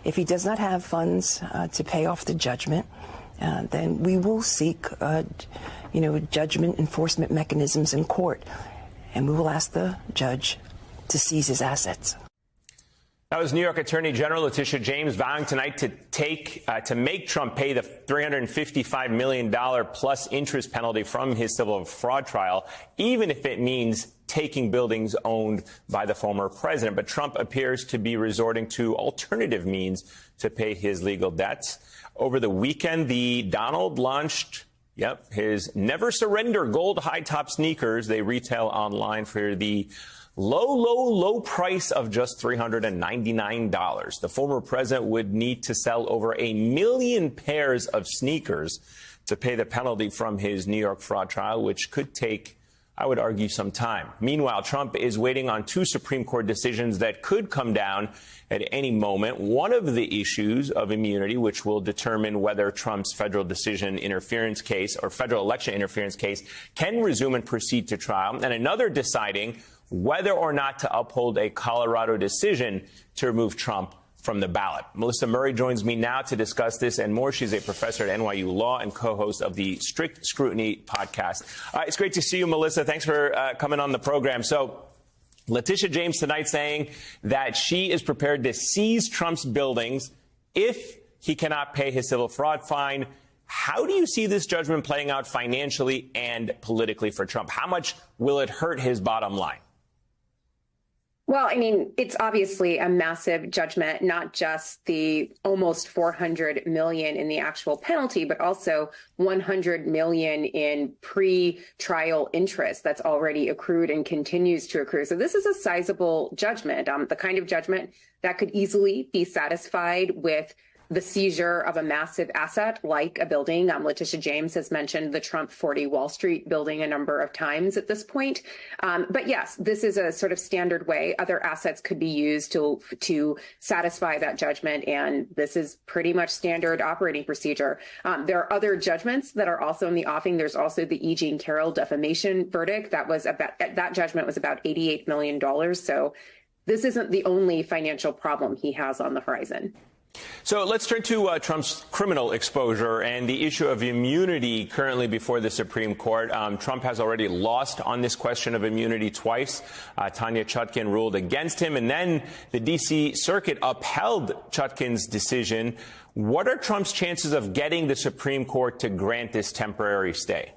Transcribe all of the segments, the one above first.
If he does not have funds to pay off the judgment, then we will seek, judgment enforcement mechanisms in court, and we will ask the judge to seize his assets. That was New York Attorney General Letitia James vowing tonight to make Trump pay the $355 million plus interest penalty from his civil fraud trial, even if it means taking buildings owned by the former president. But Trump appears to be resorting to alternative means to pay his legal debts. Over the weekend, the Donald launched his Never Surrender gold high-top sneakers. They retail online for the low price of just $399. The former president would need to sell over 1 million pairs of sneakers to pay the penalty from his New York fraud trial, which could take, I would argue, some time. Meanwhile, Trump is waiting on 2 Supreme Court decisions that could come down at any moment. One of the issues of immunity, which will determine whether Trump's federal decision interference case or federal election interference case can resume and proceed to trial, and another deciding whether or not to uphold a Colorado decision to remove Trump from the ballot. Melissa Murray joins me now to discuss this and more. She's a professor at NYU Law and co-host of the Strict Scrutiny podcast. It's great to see you, Melissa. Thanks for coming on the program. So Letitia James tonight saying that she is prepared to seize Trump's buildings if he cannot pay his civil fraud fine. How do you see this judgment playing out financially and politically for Trump? How much will it hurt his bottom line? Well, I mean, it's obviously a massive judgment, not just the almost $400 million in the actual penalty, but also $100 million in pre-trial interest that's already accrued and continues to accrue. So this is a sizable judgment, the kind of judgment that could easily be satisfied with the seizure of a massive asset like a building. Letitia James has mentioned the Trump 40 Wall Street building a number of times at this point. But yes, this is a sort of standard way. Other assets could be used to satisfy that judgment. And this is pretty much standard operating procedure. There are other judgments that are also in the offing. There's also the E. Jean Carroll defamation verdict. That judgment was about $88 million. So this isn't the only financial problem he has on the horizon. So let's turn to Trump's criminal exposure and the issue of immunity currently before the Supreme Court. Trump has already lost on this question of immunity twice. Tanya Chutkan ruled against him, and then the D.C. Circuit upheld Chutkan's decision. What are Trump's chances of getting the Supreme Court to grant this temporary stay?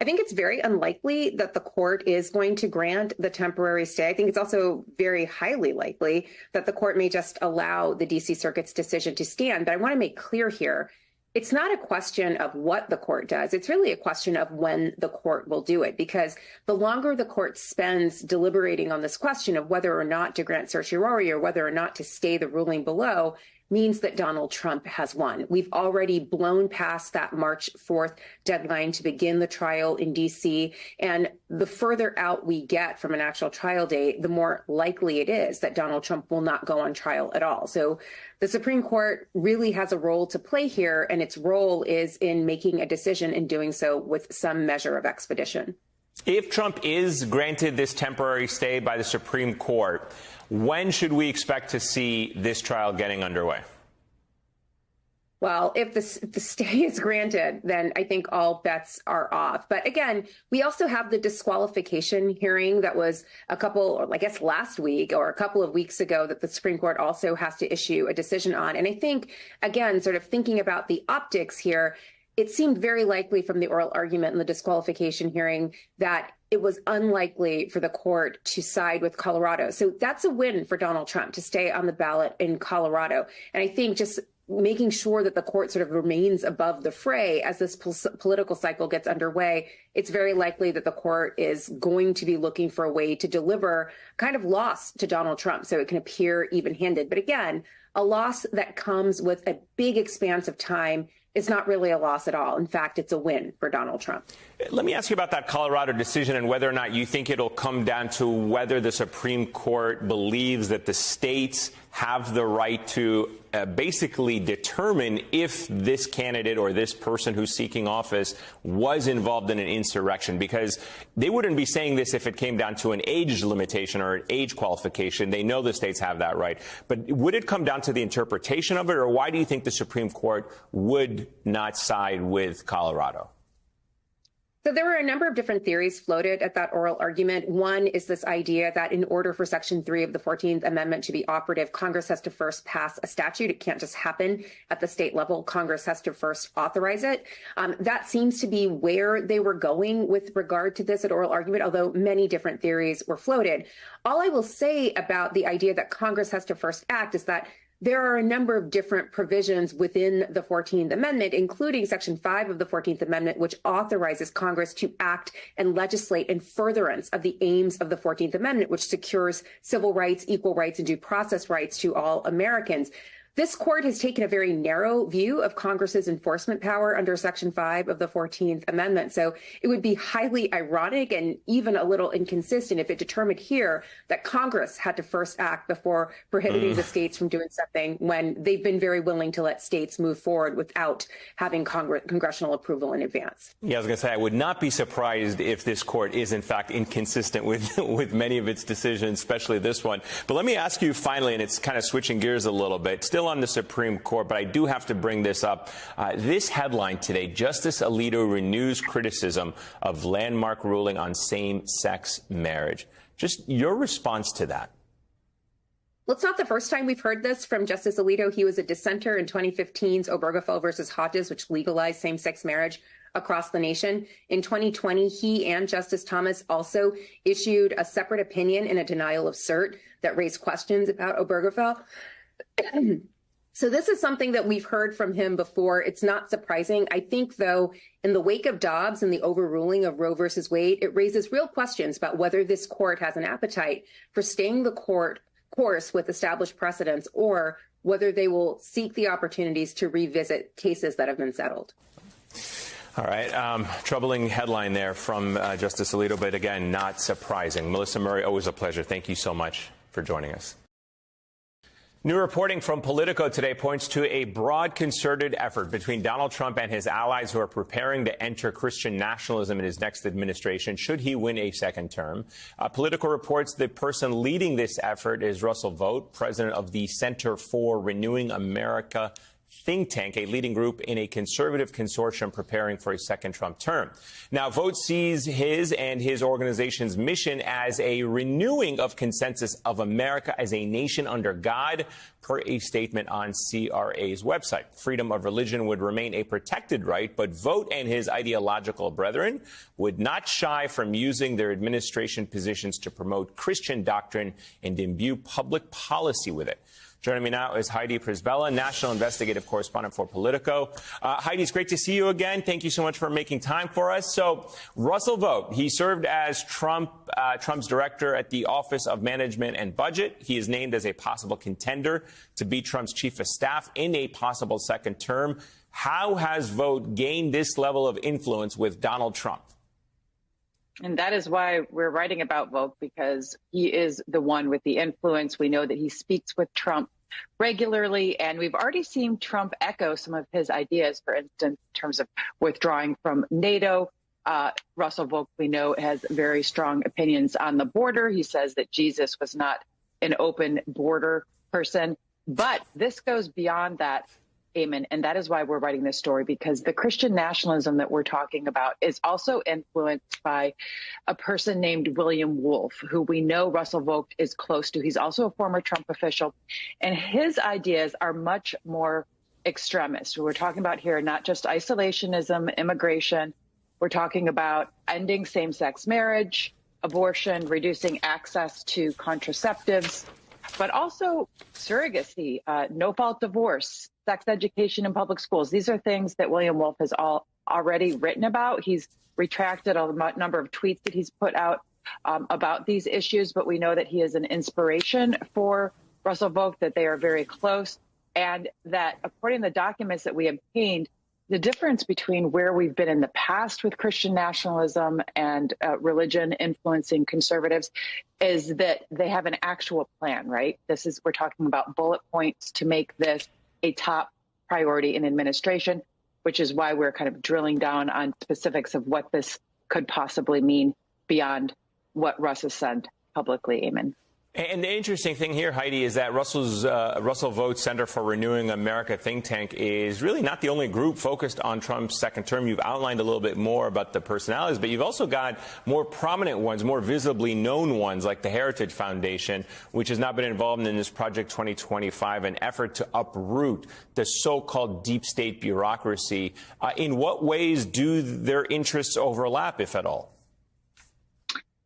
I think it's very unlikely that the court is going to grant the temporary stay. I think it's also very highly likely that the court may just allow the D.C. Circuit's decision to stand. But I want to make clear here, it's not a question of what the court does. It's really a question of when the court will do it, because the longer the court spends deliberating on this question of whether or not to grant certiorari or whether or not to stay the ruling below, means that Donald Trump has won. We've already blown past that March 4th deadline to begin the trial in D.C. And the further out we get from an actual trial date, the more likely it is that Donald Trump will not go on trial at all. So the Supreme Court really has a role to play here, and its role is in making a decision and doing so with some measure of expedition. If Trump is granted this temporary stay by the Supreme Court, when should we expect to see this trial getting underway? Well, if the stay is granted, then I think all bets are off. But again, we also have the disqualification hearing that was last week or a couple of weeks ago that the Supreme Court also has to issue a decision on. And I think, again, sort of thinking about the optics here, it seemed very likely from the oral argument in the disqualification hearing that it was unlikely for the court to side with Colorado. So that's a win for Donald Trump to stay on the ballot in Colorado. And I think just making sure that the court sort of remains above the fray as this political cycle gets underway, it's very likely that the court is going to be looking for a way to deliver kind of loss to Donald Trump so it can appear even-handed. But again, a loss that comes with a big expanse of time is not really a loss at all. In fact, it's a win for Donald Trump. Let me ask you about that Colorado decision and whether or not you think it'll come down to whether the Supreme Court believes that the states have the right to basically determine if this candidate or this person who's seeking office was involved in an insurrection? Because they wouldn't be saying this if it came down to an age limitation or an age qualification. They know the states have that right. But would it come down to the interpretation of it, or why do you think the Supreme Court would not side with Colorado? So there were a number of different theories floated at that oral argument. One is this idea that in order for Section 3 of the 14th Amendment to be operative, Congress has to first pass a statute. It can't just happen at the state level. Congress has to first authorize it. That seems to be where they were going with regard to this at oral argument, although many different theories were floated. All I will say about the idea that Congress has to first act is that there are a number of different provisions within the 14th Amendment, including Section 5 of the 14th Amendment, which authorizes Congress to act and legislate in furtherance of the aims of the 14th Amendment, which secures civil rights, equal rights, and due process rights to all Americans. This court has taken a very narrow view of Congress's enforcement power under Section 5 of the 14th Amendment. So it would be highly ironic and even a little inconsistent if it determined here that Congress had to first act before prohibiting the states from doing something when they've been very willing to let states move forward without having congressional approval in advance. Yeah, I was going to say, I would not be surprised if this court is, in fact, inconsistent with many of its decisions, especially this one. But let me ask you finally, and it's kind of switching gears a little bit, still on the Supreme Court, but I do have to bring this up. This headline today, Justice Alito renews criticism of landmark ruling on same-sex marriage. Just your response to that. Well, it's not the first time we've heard this from Justice Alito. He was a dissenter in 2015's Obergefell versus Hodges, which legalized same-sex marriage across the nation. In 2020, he and Justice Thomas also issued a separate opinion in a denial of cert that raised questions about Obergefell. So this is something that we've heard from him before. It's not surprising. I think, though, in the wake of Dobbs and the overruling of Roe versus Wade, it raises real questions about whether this court has an appetite for staying the course with established precedents, or whether they will seek the opportunities to revisit cases that have been settled. All right. Troubling headline there from Justice Alito, but again, not surprising. Melissa Murray, always a pleasure. Thank you so much for joining us. New reporting from Politico today points to a broad concerted effort between Donald Trump and his allies who are preparing to enter Christian nationalism in his next administration should he win a second term. Politico reports the person leading this effort is Russell Vought, president of the Center for Renewing America think tank, a leading group in a conservative consortium preparing for a second Trump term. Now, Vought sees his and his organization's mission as a renewing of consensus of America as a nation under God, per a statement on CRA's website. Freedom of religion would remain a protected right, but Vought and his ideological brethren would not shy from using their administration positions to promote Christian doctrine and imbue public policy with it. Joining me now is Heidi Przybyla, national investigative correspondent for Politico. Heidi, it's great to see you again. Thank you so much for making time for us. So, Russell Vought, he served as Trump's director at the Office of Management and Budget. He is named as a possible contender to be Trump's chief of staff in a possible second term. How has Vought gained this level of influence with Donald Trump? And that is why we're writing about Vought, because he is the one with the influence. We know that he speaks with Trump regularly, and we've already seen Trump echo some of his ideas, for instance, in terms of withdrawing from NATO. Russell Vought, we know, has very strong opinions on the border. He says that Jesus was not an open border person. But this goes beyond that, Eamon, and that is why we're writing this story, because the Christian nationalism that we're talking about is also influenced by a person named William Wolf, who we know Russell Vought is close to. He's also a former Trump official, and his ideas are much more extremist. We're talking about here not just isolationism, immigration. We're talking about ending same-sex marriage, abortion, reducing access to contraceptives, but also surrogacy, no-fault divorce, sex education in public schools. These are things that William Wolf has already written about. He's retracted a number of tweets that he's put out about these issues, but we know that he is an inspiration for Russell Vought, that they are very close, and that according to the documents that we obtained, the difference between where we've been in the past with Christian nationalism and religion influencing conservatives is that they have an actual plan, right? We're talking about bullet points to make this a top priority in administration, which is why we're kind of drilling down on specifics of what this could possibly mean beyond what Russ has said publicly, Eamon. And the interesting thing here, Heidi, is that Russell Vogt Center for Renewing America think tank is really not the only group focused on Trump's second term. You've outlined a little bit more about the personalities, but you've also got more prominent ones, more visibly known ones, like the Heritage Foundation, which has now been involved in this Project 2025, an effort to uproot the so-called deep state bureaucracy. In what ways do their interests overlap, if at all?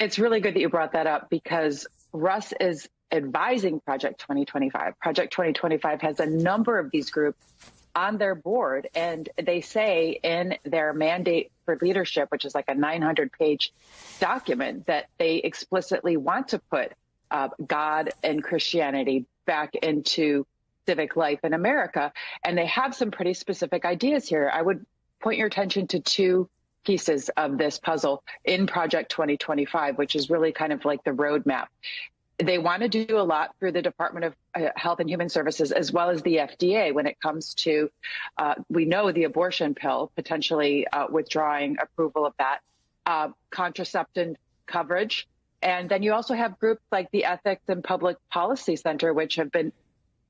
It's really good that you brought that up, because Russ is advising Project 2025. Project 2025 has a number of these groups on their board, and they say in their mandate for leadership, which is like a 900-page document, that they explicitly want to put God and Christianity back into civic life in America. And they have some pretty specific ideas here. I would point your attention to two pieces of this puzzle in Project 2025, which is really kind of like the roadmap. They want to do a lot through the Department of Health and Human Services, as well as the FDA, when it comes to, we know, the abortion pill, potentially withdrawing approval of that, contraceptive coverage. And then you also have groups like the Ethics and Public Policy Center, which have been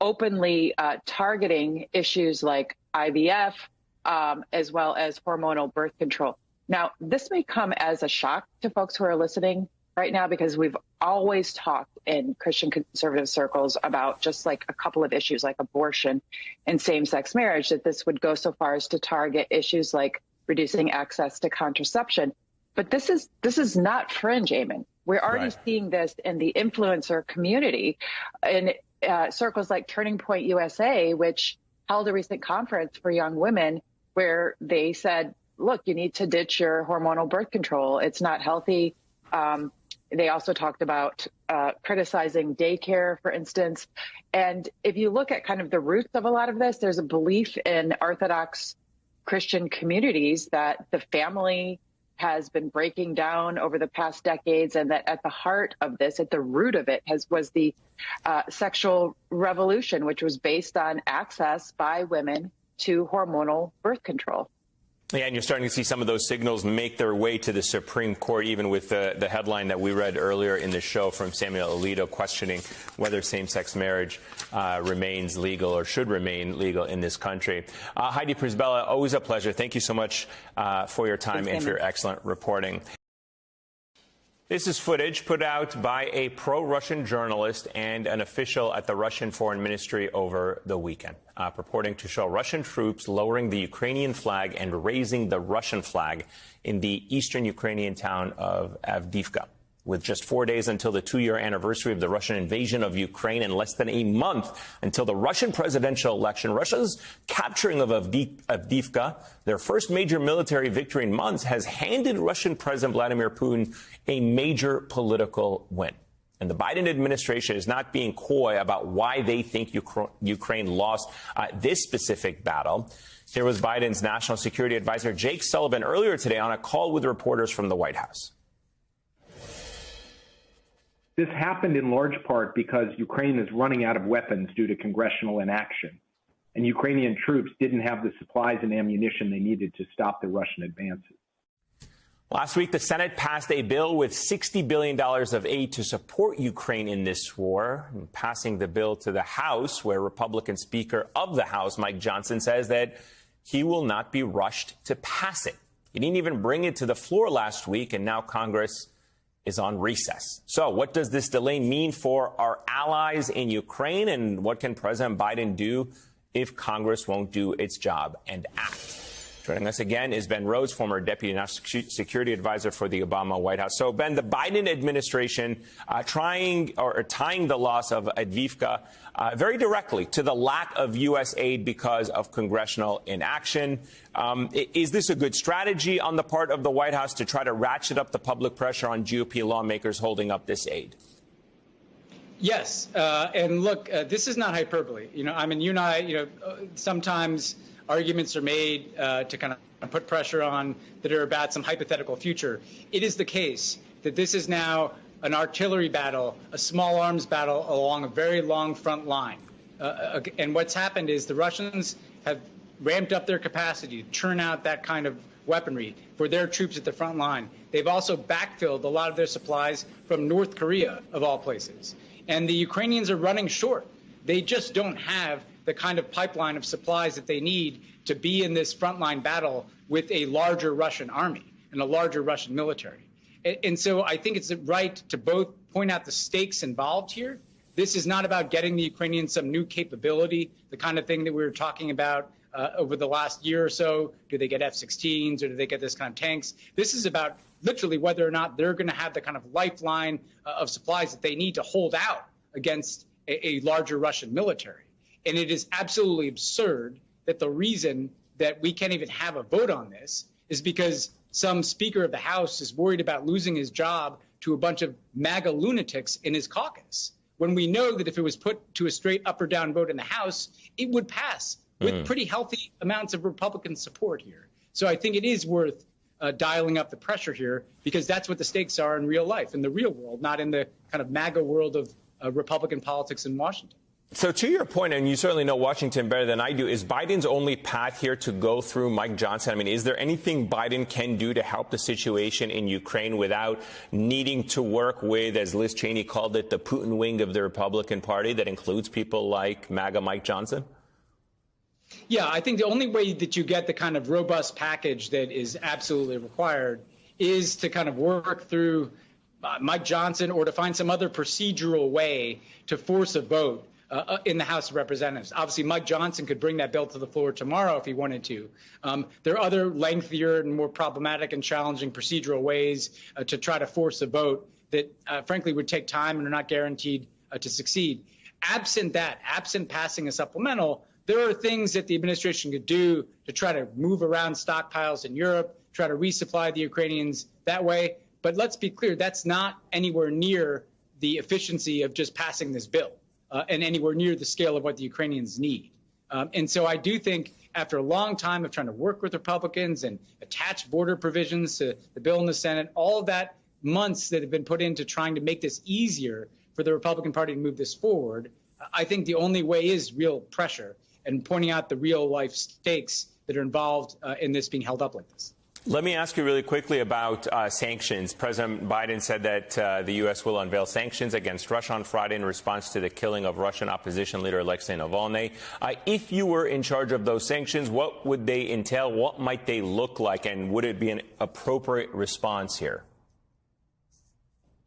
openly targeting issues like IVF, as well as hormonal birth control. Now, this may come as a shock to folks who are listening right now, because we've always talked in Christian conservative circles about just like a couple of issues like abortion and same-sex marriage, that this would go so far as to target issues like reducing access to contraception. But this is not fringe, Eamon. We're already seeing this in the influencer community, in circles like Turning Point USA, which held a recent conference for young women where they said, look, you need to ditch your hormonal birth control. It's not healthy. They also talked about criticizing daycare, for instance. And if you look at kind of the roots of a lot of this, there's a belief in Orthodox Christian communities that the family has been breaking down over the past decades, and that at the heart of this, at the root of it, was the sexual revolution, which was based on access by women to hormonal birth control. Yeah, and you're starting to see some of those signals make their way to the Supreme Court, even with the headline that we read earlier in the show from Samuel Alito questioning whether same-sex marriage remains legal or should remain legal in this country. Heidi Przybyla, always a pleasure. Thank you so much for your time and for your excellent reporting. This is footage put out by a pro-Russian journalist and an official at the Russian Foreign Ministry over the weekend, purporting to show Russian troops lowering the Ukrainian flag and raising the Russian flag in the eastern Ukrainian town of Avdiivka. With just 4 days until the 2-year anniversary of the Russian invasion of Ukraine and less than a month until the Russian presidential election, Russia's capturing of Avdiivka, their first major military victory in months, has handed Russian President Vladimir Putin a major political win. And the Biden administration is not being coy about why they think Ukraine lost this specific battle. Here was Biden's national security advisor, Jake Sullivan, earlier today on a call with reporters from the White House. This happened in large part because Ukraine is running out of weapons due to congressional inaction, and Ukrainian troops didn't have the supplies and ammunition they needed to stop the Russian advances. Last week, the Senate passed a bill with $60 billion of aid to support Ukraine in this war. And passing the bill to the House, where Republican Speaker of the House, Mike Johnson, says that he will not be rushed to pass it. He didn't even bring it to the floor last week, and now Congress is on recess. So what does this delay mean for our allies in Ukraine, and what can President Biden do if Congress won't do its job and act? Joining us again is Ben Rhodes, former Deputy National Security Advisor for the Obama White House. So, Ben, the Biden administration tying the loss of Avdiivka very directly to the lack of U.S. aid because of congressional inaction. Is this a good strategy on the part of the White House to try to ratchet up the public pressure on GOP lawmakers holding up this aid? Yes, and look, this is not hyperbole. I mean, you and I, sometimes arguments are made to kind of put pressure on that are about some hypothetical future. It is the case that this is now an artillery battle, a small arms battle along a very long front line. And what's happened is the Russians have ramped up their capacity to churn out that kind of weaponry for their troops at the front line. They've also backfilled a lot of their supplies from North Korea, of all places. And the Ukrainians are running short. They just don't have the kind of pipeline of supplies that they need to be in this frontline battle with a larger Russian army and a larger Russian military. And so I think it's right to both point out the stakes involved here. This is not about getting the Ukrainians some new capability, the kind of thing that we were talking about over the last year or so. Do they get F-16s or do they get this kind of tanks? This is about literally whether or not they're going to have the kind of lifeline of supplies that they need to hold out against a larger Russian military. And it is absolutely absurd that the reason that we can't even have a vote on this is because some Speaker of the House is worried about losing his job to a bunch of MAGA lunatics in his caucus, when we know that if it was put to a straight up or down vote in the House, it would pass with pretty healthy amounts of Republican support here. So I think it is worth dialing up the pressure here, because that's what the stakes are in real life, in the real world, not in the kind of MAGA world of Republican politics in Washington. So to your point, and you certainly know Washington better than I do, is Biden's only path here to go through Mike Johnson? I mean, is there anything Biden can do to help the situation in Ukraine without needing to work with, as Liz Cheney called it, the Putin wing of the Republican Party that includes people like MAGA Mike Johnson? Yeah, I think the only way that you get the kind of robust package that is absolutely required is to kind of work through Mike Johnson, or to find some other procedural way to force a vote in the House of Representatives. Obviously, Mike Johnson could bring that bill to the floor tomorrow if he wanted to. There are other lengthier and more problematic and challenging procedural ways to try to force a vote that, frankly, would take time and are not guaranteed to succeed. Absent that, absent passing a supplemental, there are things that the administration could do to try to move around stockpiles in Europe, try to resupply the Ukrainians that way. But let's be clear, that's not anywhere near the efficiency of just passing this bill and anywhere near the scale of what the Ukrainians need. And so I do think after a long time of trying to work with Republicans and attach border provisions to the bill in the Senate, all of that months that have been put into trying to make this easier for the Republican Party to move this forward, I think the only way is real pressure and pointing out the real life stakes that are involved in this being held up like this. Let me ask you really quickly about sanctions. President Biden said that the U.S. will unveil sanctions against Russia on Friday in response to the killing of Russian opposition leader Alexei Navalny. If you were in charge of those sanctions, what would they entail? What might they look like? And would it be an appropriate response here?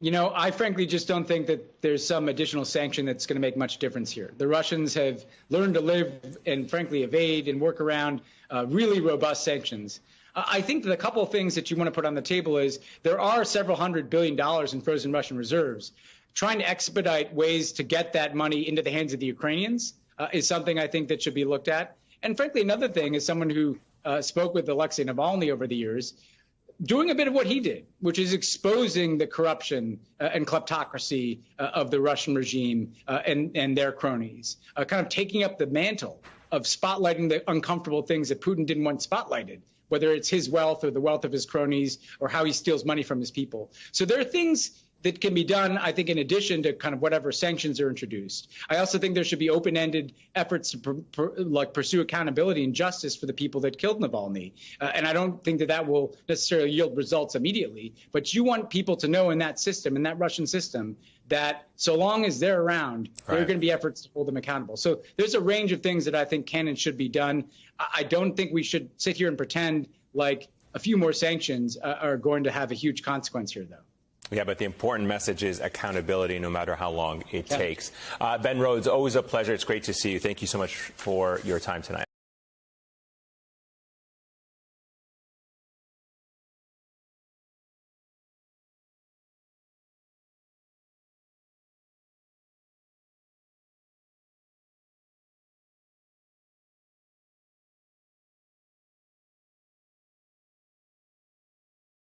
I frankly just don't think that there's some additional sanction that's going to make much difference here. The Russians have learned to live and, frankly, evade and work around really robust sanctions. I think that a couple of things that you want to put on the table is there are several $100 billion in frozen Russian reserves. Trying to expedite ways to get that money into the hands of the Ukrainians is something I think that should be looked at. And frankly, another thing, as someone who spoke with Alexei Navalny over the years, doing a bit of what he did, which is exposing the corruption and kleptocracy of the Russian regime and their cronies, kind of taking up the mantle of spotlighting the uncomfortable things that Putin didn't want spotlighted, whether it's his wealth or the wealth of his cronies or how he steals money from his people. So there are things that can be done, I think, in addition to kind of whatever sanctions are introduced. I also think there should be open-ended efforts to pursue accountability and justice for the people that killed Navalny. And I don't think that that will necessarily yield results immediately. But you want people to know in that system, in that Russian system, that so long as they're around, there are going to be efforts to hold them accountable. So there's a range of things that I think can and should be done. I don't think we should sit here and pretend like a few more sanctions are going to have a huge consequence here, though. Yeah, but the important message is accountability, no matter how long it takes. Ben Rhodes, always a pleasure. It's great to see you. Thank you so much for your time tonight.